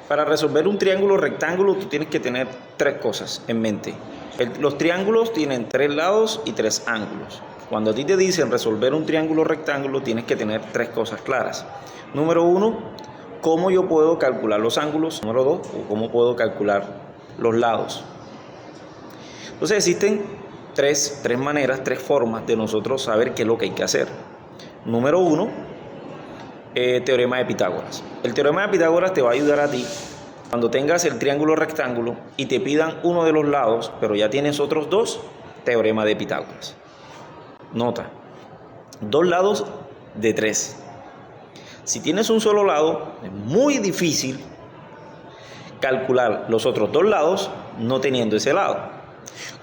Para resolver un triángulo rectángulo tú tienes que tener tres cosas en mente. Los triángulos tienen tres lados y tres ángulos. Cuando a ti te dicen resolver un triángulo rectángulo tienes que tener tres cosas claras. Número uno, cómo yo puedo calcular los ángulos. Número dos, cómo puedo calcular los lados. Entonces existen tres maneras, tres formas de nosotros saber qué es lo que hay que hacer. Número uno, teorema de Pitágoras. El teorema de Pitágoras te va a ayudar a ti cuando tengas el triángulo rectángulo y te pidan uno de los lados, pero ya tienes otros dos, teorema de Pitágoras. Nota, dos lados de tres. Si tienes un solo lado, es muy difícil calcular los otros dos lados no teniendo ese lado.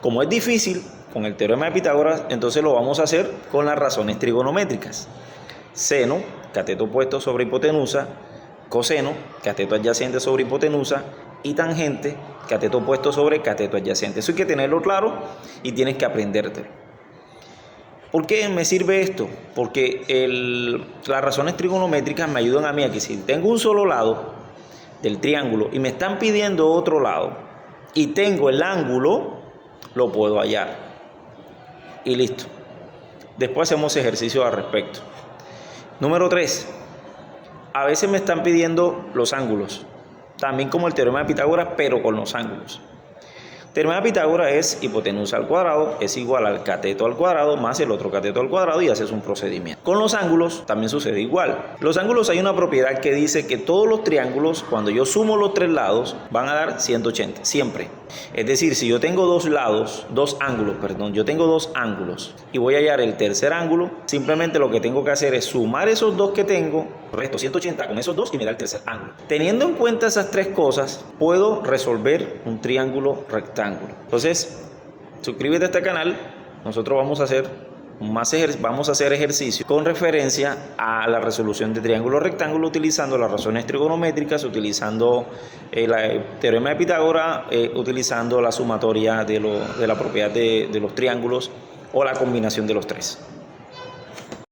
Como es difícil con el teorema de Pitágoras, entonces lo vamos a hacer con las razones trigonométricas. Seno, cateto opuesto sobre hipotenusa, coseno, cateto adyacente sobre hipotenusa, y tangente, cateto opuesto sobre cateto adyacente. Eso hay que tenerlo claro y tienes que aprendértelo. ¿Por qué me sirve esto? Porque las razones trigonométricas me ayudan a mí a que si tengo un solo lado del triángulo y me están pidiendo otro lado y tengo el ángulo, lo puedo hallar. Y listo. Después hacemos ejercicios al respecto. Número 3. A veces me están pidiendo los ángulos, también como el teorema de Pitágoras, pero con los ángulos. El teorema de Pitágoras es hipotenusa al cuadrado es igual al cateto al cuadrado más el otro cateto al cuadrado y haces un procedimiento. Con los ángulos también sucede igual. Los ángulos, hay una propiedad que dice que todos los triángulos, cuando yo sumo los tres lados, van a dar 180, siempre. Es decir, si yo tengo dos ángulos y voy a hallar el tercer ángulo, simplemente lo que tengo que hacer es sumar esos dos que tengo, resto 180 con esos dos y me da el tercer ángulo. Teniendo en cuenta esas tres cosas, puedo resolver un triángulo rectángulo. Entonces, suscríbete a este canal. Nosotros vamos a hacer ejercicios con referencia a la resolución de triángulo rectángulo utilizando las razones trigonométricas, utilizando el teorema de Pitágoras, utilizando la sumatoria de la propiedad de los triángulos o la combinación de los tres.